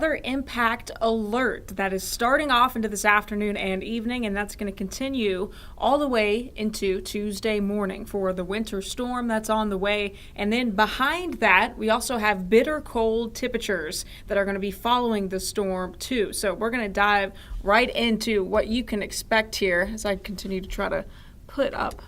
weather impact alert that is starting off into this afternoon and evening, and that's going to continue all the way into Tuesday morning for the winter storm that's on the way. And then behind that, we also have bitter cold temperatures that are going to be following the storm too. So we're going to dive right into what you can expect here as I continue to try to put up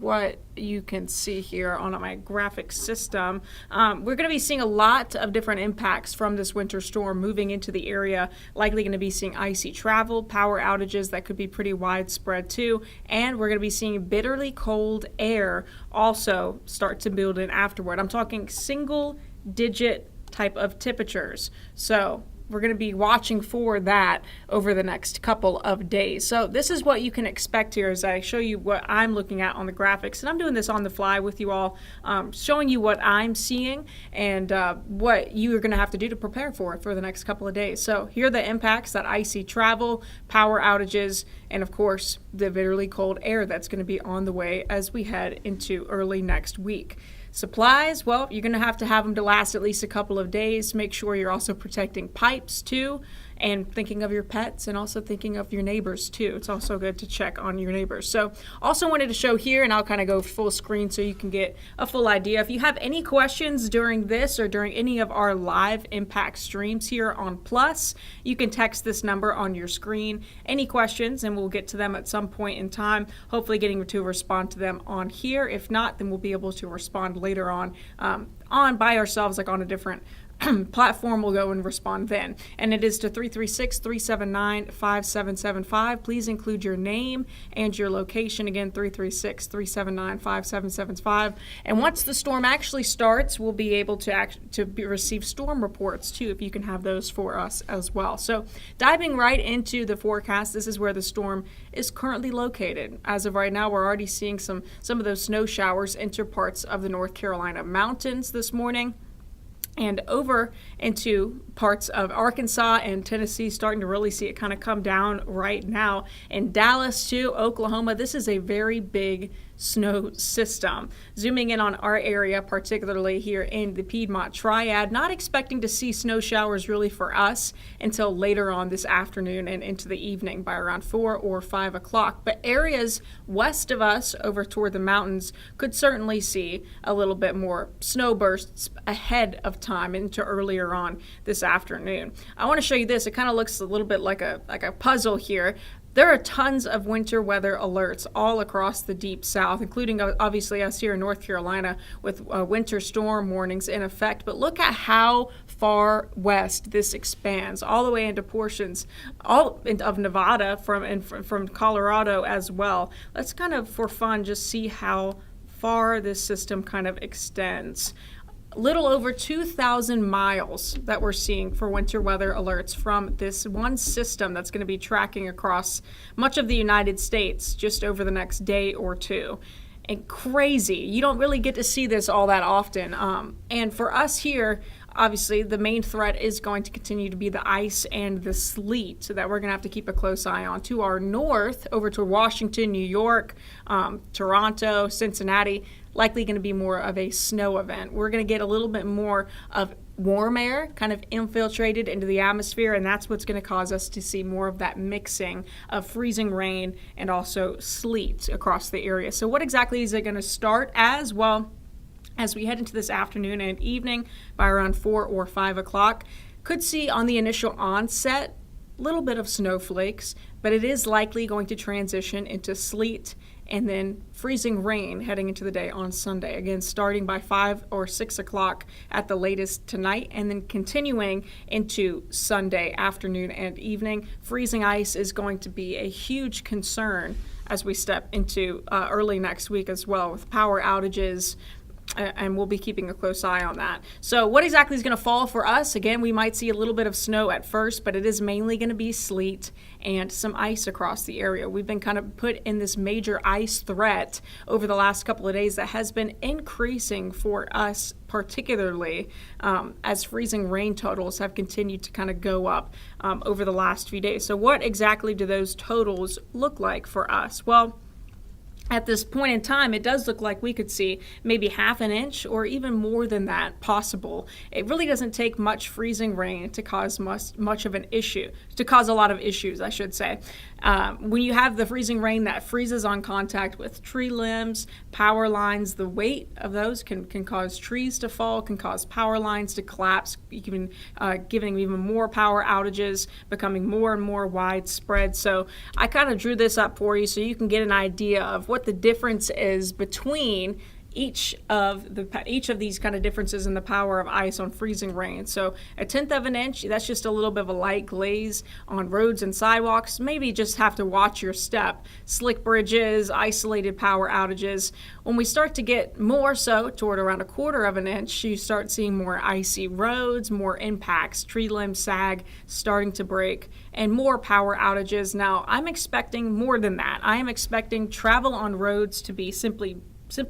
what you can see here on my graphic system. We're going to be seeing a lot of different impacts from this winter storm moving into the area. Likely going to be seeing icy travel, power outages that could be pretty widespread too, and we're going to be seeing bitterly cold air also start to build in afterward. I'm talking single digit type of temperatures. So we're going to be watching for that over the next couple of days. So this is what you can expect here as I show you what I'm looking at on the graphics. And I'm doing this on the fly with you all, showing you what I'm seeing and what you are going to have to do to prepare for it for the next couple of days. So here are the impacts: that icy travel, power outages, and of course the bitterly cold air that's going to be on the way as we head into early next week. Supplies, well, you're going to have them to last at least a couple of days. Make sure you're also protecting pipes too, and thinking of your pets and also thinking of your neighbors too. It's also good to check on your neighbors. So also wanted to show here, and I'll kind of go full screen so you can get a full idea. If you have any questions during this or during any of our live impact streams here on Plus, you can text this number on your screen. Any questions, and we'll get to them at some point in time, hopefully getting to respond to them on here. If not, then we'll be able to respond later on by ourselves, like on a different platform. Will go and respond then. And it is to 336-379-5775. Please include your name and your location. Again, 336-379-5775. And once the storm actually starts, we'll be able to receive storm reports too, if you can have those for us as well. So diving right into the forecast, this is where the storm is currently located. As of right now, we're already seeing some of those snow showers enter parts of the North Carolina mountains this morning, and over into parts of Arkansas and Tennessee, starting to really see it kind of come down right now. In Dallas too, Oklahoma, this is a very big snow system. Zooming in on our area, particularly here in the Piedmont Triad, not expecting to see snow showers really for us until later on this afternoon and into the evening by around 4 or 5 o'clock. But areas west of us over toward the mountains could certainly see a little bit more snow bursts ahead of time into earlier on this afternoon. I want to show you this. It kind of looks a little bit like a puzzle here. There are tons of winter weather alerts all across the deep south, including obviously us here in North Carolina with winter storm warnings in effect. But look at how far west this expands, all the way into portions of Nevada from Colorado as well. Let's kind of, for fun, just see how far this system kind of extends. Little over 2,000 miles that we're seeing for winter weather alerts from this one system that's going to be tracking across much of the United States just over the next day or two. And crazy. You don't really get to see this all that often. And for us here, obviously, the main threat is going to continue to be the ice and the sleet that we're going to have to keep a close eye on. To our north, over to Washington, New York, Toronto, Cincinnati, likely going to be more of a snow event. We're going to get a little bit more of warm air kind of infiltrated into the atmosphere, and that's what's going to cause us to see more of that mixing of freezing rain and also sleet across the area. So what exactly is it going to start as? Well, as we head into this afternoon and evening by around 4 or 5 o'clock, could see on the initial onset a little bit of snowflakes, but it is likely going to transition into sleet and then freezing rain heading into the day on Sunday. Again, starting by 5 or 6 o'clock at the latest tonight, and then continuing into Sunday afternoon and evening. Freezing ice is going to be a huge concern as we step into early next week as well, with power outages, and we'll be keeping a close eye on that. So what exactly is going to fall for us? Again, we might see a little bit of snow at first, but it is mainly going to be sleet and some ice across the area. We've been kind of put in this major ice threat over the last couple of days that has been increasing for us, particularly as freezing rain totals have continued to kind of go up over the last few days. So what exactly do those totals look like for us? Well, at this point in time, it does look like we could see maybe half an inch or even more than that possible. It really doesn't take much freezing rain to cause much of an issue, to cause a lot of issues, I should say. When you have the freezing rain that freezes on contact with tree limbs, power lines, the weight of those can cause trees to fall, can cause power lines to collapse, giving even more power outages, becoming more and more widespread. So I kind of drew this up for you so you can get an idea of what the difference is between each of these kind of differences in the power of ice on freezing rain. So 1/10 of an inch, that's just a little bit of a light glaze on roads and sidewalks. Maybe just have to watch your step. Slick bridges, isolated power outages. When we start to get more so toward around 1/4 of an inch, you start seeing more icy roads, more impacts, tree limbs sag starting to break, and more power outages. Now, I'm expecting more than that. I am expecting travel on roads to be simply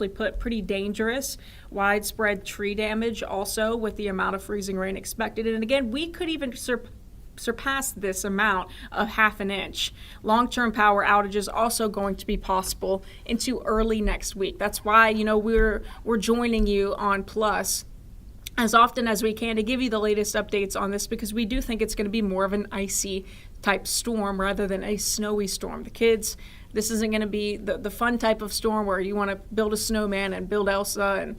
put, pretty dangerous. Widespread tree damage also with the amount of freezing rain expected. And again, we could even surpass this amount of half an inch. Long-term power outages also going to be possible into early next week. That's why, we're joining you on Plus as often as we can to give you the latest updates on this, because we do think it's going to be more of an icy type storm rather than a snowy storm. The kids, this isn't going to be the fun type of storm where you want to build a snowman and build Elsa, and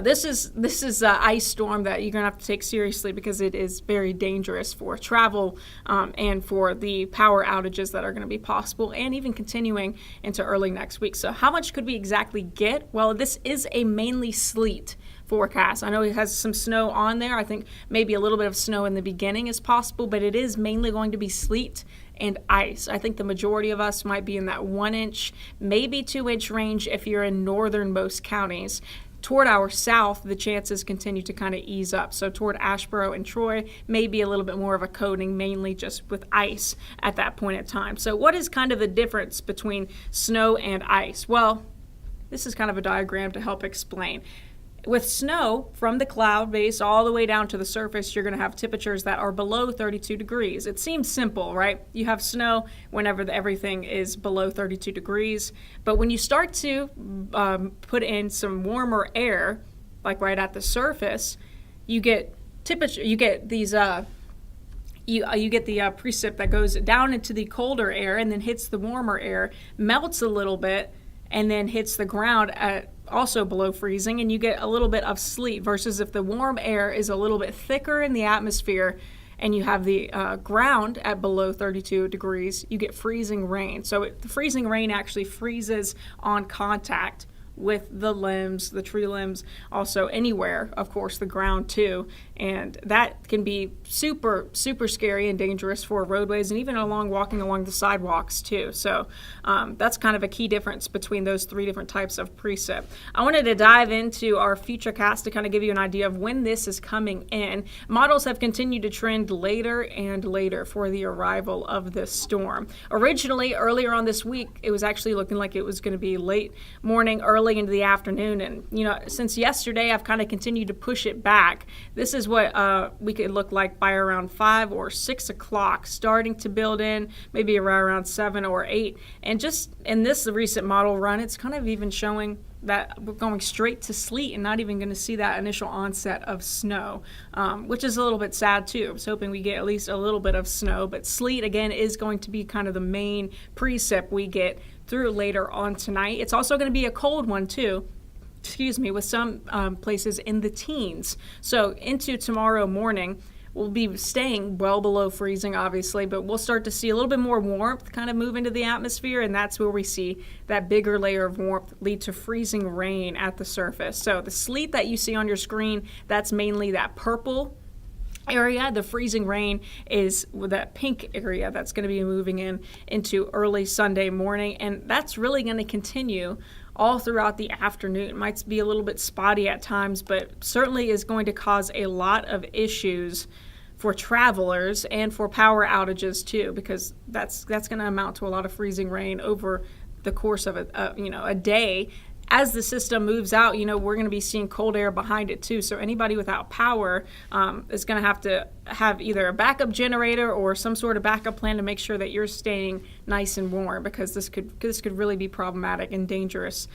this is an ice storm that you're going to have to take seriously, because it is very dangerous for travel and for the power outages that are going to be possible and even continuing into early next week. So how much could we exactly get? Well, this is a mainly sleet forecast. I know it has some snow on there. I think maybe a little bit of snow in the beginning is possible, but it is mainly going to be sleet and ice. I think the majority of us might be in that 1 inch, maybe 2 inch range if you're in northernmost counties. Toward our south, the chances continue to kind of ease up. So toward Asheboro and Troy, maybe a little bit more of a coating, mainly just with ice at that point in time. So what is kind of the difference between snow and ice? Well, this is kind of a diagram to help explain. With snow, from the cloud base all the way down to the surface, you're going to have temperatures that are below 32 degrees. It seems simple, right? You have snow whenever everything is below 32 degrees. But when you start to put in some warmer air, like right at the surface, you get temperature. You get these. You get the precip that goes down into the colder air and then hits the warmer air, melts a little bit, and then hits the ground at also below freezing, and you get a little bit of sleet, versus if the warm air is a little bit thicker in the atmosphere and you have the ground at below 32 degrees, you get freezing rain. So the freezing rain actually freezes on contact with the limbs, the tree limbs, also anywhere, of course, the ground too. And that can be super, super scary and dangerous for roadways and even walking along the sidewalks too. So that's kind of a key difference between those three different types of precip. I wanted to dive into our futurecast to kind of give you an idea of when this is coming in. Models have continued to trend later and later for the arrival of this storm. Originally, earlier on this week, it was actually looking like it was going to be late morning, early into the afternoon. And, since yesterday, I've kind of continued to push it back. This is what we could look like by around 5 or 6 o'clock, starting to build in, maybe around 7 or 8. And just in this recent model run, it's kind of even showing that we're going straight to sleet and not even going to see that initial onset of snow, which is a little bit sad too. I was hoping we get at least a little bit of snow, but sleet again is going to be kind of the main precip we get through later on tonight. It's also going to be a cold one too. With some places in the teens. So into tomorrow morning, we'll be staying well below freezing, obviously, but we'll start to see a little bit more warmth kind of move into the atmosphere, and that's where we see that bigger layer of warmth lead to freezing rain at the surface. So the sleet that you see on your screen, that's mainly that purple area. The freezing rain is that pink area that's going to be moving into early Sunday morning, and that's really going to continue all throughout the afternoon. It might be a little bit spotty at times, but certainly is going to cause a lot of issues for travelers and for power outages too, because that's going to amount to a lot of freezing rain over the course of a day as the system moves out, we're going to be seeing cold air behind it too. So anybody without power is going to have either a backup generator or some sort of backup plan to make sure that you're staying nice and warm, because this could really be problematic and dangerous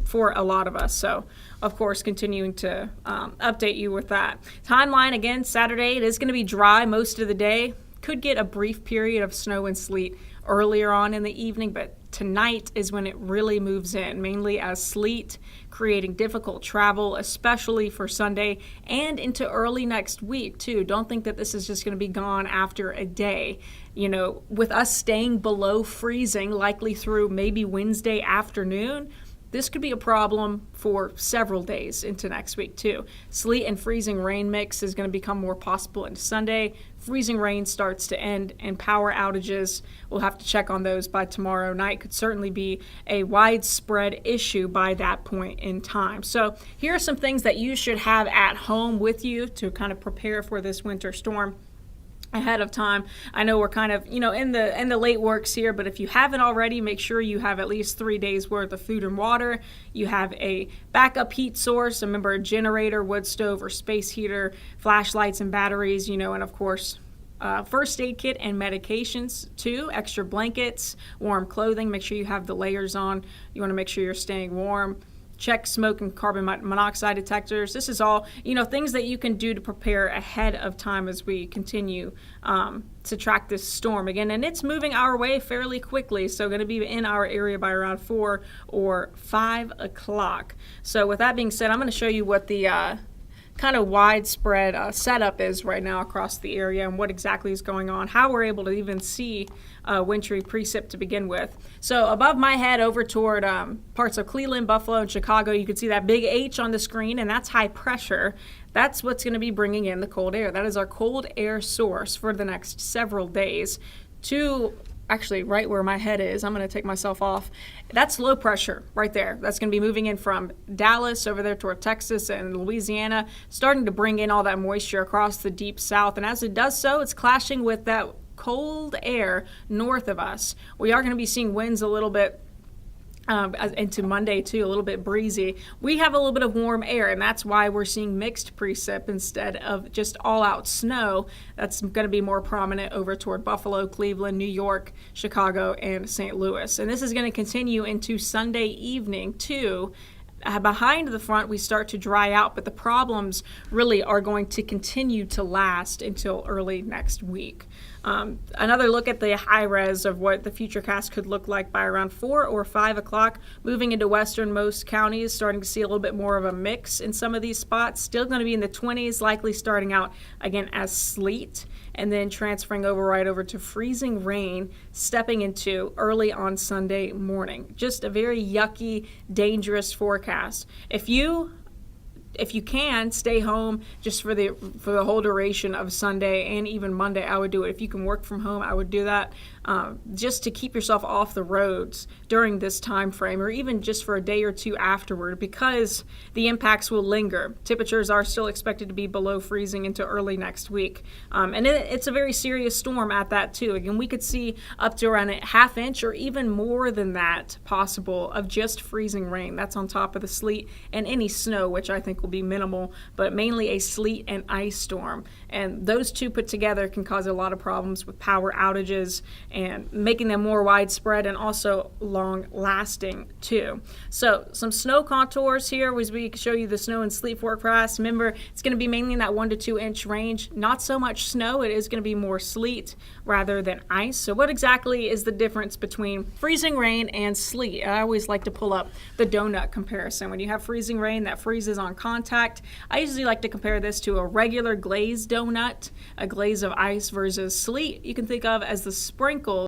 for a lot of us. So, of course, continuing to update you with that. Timeline, again, Saturday, it is going to be dry most of the day. Could get a brief period of snow and sleet earlier on in the evening, but tonight is when it really moves in, mainly as sleet, creating difficult travel, especially for Sunday and into early next week too. Don't think that this is just going to be gone after a day. With us staying below freezing, likely through maybe Wednesday afternoon, this could be a problem for several days into next week too. Sleet and freezing rain mix is going to become more possible into Sunday. Freezing rain starts to end, and power outages, we'll have to check on those by tomorrow night. Could certainly be a widespread issue by that point in time. So here are some things that you should have at home with you to kind of prepare for this winter storm ahead of time. I know we're kind of, in the late works here, but if you haven't already, make sure you have at least 3 days worth of food and water. You have a backup heat source, remember a generator, wood stove, or space heater, flashlights and batteries, and of course, first aid kit and medications too, extra blankets, warm clothing. Make sure you have the layers on. You want to make sure you're staying warm. Check smoke and carbon monoxide detectors. This is all, things that you can do to prepare ahead of time as we continue to track this storm again. And it's moving our way fairly quickly, so going to be in our area by around 4 or 5 o'clock. So with that being said, I'm going to show you what the kind of widespread setup is right now across the area and what exactly is going on, how we're able to even see wintry precip to begin with. So above my head over toward parts of Cleveland, Buffalo, and Chicago, you can see that big H on the screen, and that's high pressure. That's what's going to be bringing in the cold air. That is our cold air source for the next several days to actually right where my head is. I'm going to take myself off. That's low pressure right there. That's going to be moving in from Dallas over there toward Texas and Louisiana, starting to bring in all that moisture across the deep south. And as it does so, it's clashing with that cold air north of us. We are going to be seeing winds a little bit into Monday too, a little bit breezy. We have a little bit of warm air, and that's why we're seeing mixed precip instead of just all-out snow. That's going to be more prominent over toward Buffalo, Cleveland, New York, Chicago, and St. Louis. And this is going to continue into Sunday evening too. Behind the front, we start to dry out, but the problems really are going to continue to last until early next week. Another look at the high res of what the futurecast could look like by around 4 or 5 o'clock, moving into westernmost counties, starting to see a little bit more of a mix in some of these spots. Still going to be in the 20s, likely starting out again as sleet, and then transferring right over to freezing rain, stepping into early on Sunday morning. Just a very yucky, dangerous forecast. If you can stay home just for the whole duration of Sunday and even Monday, I would do it. If you can work from home, I would do that, just to keep yourself off the roads during this time frame, or even just for a day or two afterward, because the impacts will linger. Temperatures are still expected to be below freezing into early next week, and it's a very serious storm at that too. Again, we could see up to around a half inch or even more than that possible of just freezing rain. That's on top of the sleet and any snow, which I think will be minimal, but mainly a sleet and ice storm. And those two put together can cause a lot of problems with power outages and making them more widespread and also long lasting too. So some snow contours here as we show you the snow and sleet forecast. Remember, it's going to be mainly in that 1 to 2 inch range. Not so much snow. It is going to be more sleet rather than ice. So what exactly is the difference between freezing rain and sleet? I always like to pull up the donut comparison. When you have freezing rain that freezes on contact, I usually like to compare this to a regular glazed donut, a glaze of ice versus sleet you can think of as the sprinkles